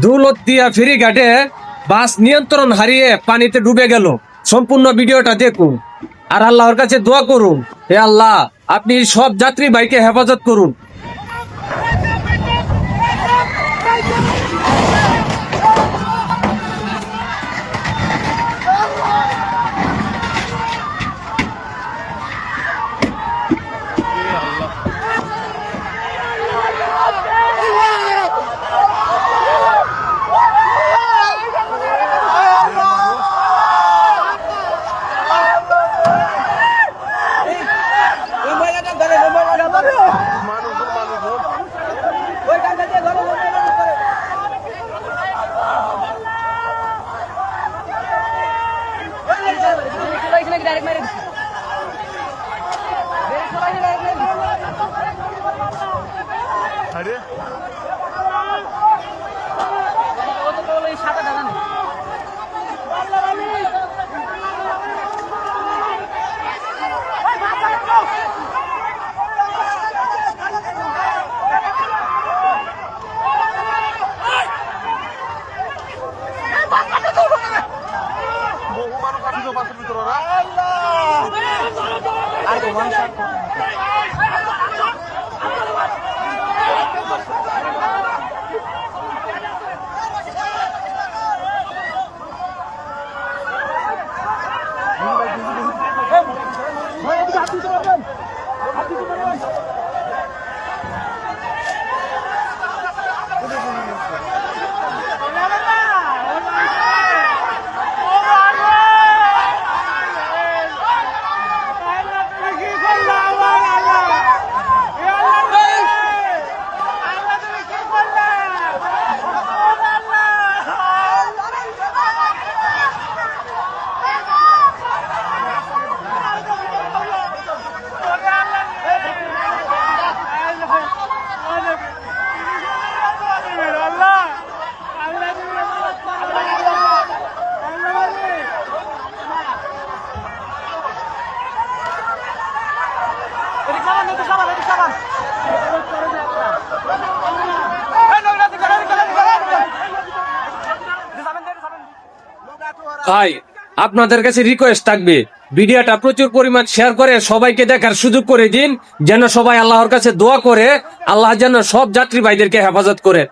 দৌলতদিয়া ফেরিঘাটে বাস নিয়ন্ত্রণ হারিয়ে পানিতে ডুবে গেল। সম্পূর্ণ ভিডিওটা দেখুন আর আল্লাহর কাছে দোয়া করুন, হে আল্লাহ আপনি সব যাত্রী ভাইকে হেফাজত করুন। আরে বহু মানুষ আছে তো বাসের ভিতরে আর মানুষ ভাই আপনাদের কাছে রিকোয়েস্ট থাকবে, ভিডিওটা প্রচুর পরিমাণ শেয়ার করে সবাইকে দেখার সুযোগ করে দিন, যেন সবাই আল্লাহর কাছে দোয়া করে আল্লাহ যেন সব যাত্রী ভাইদেরকে হেফাজত করে।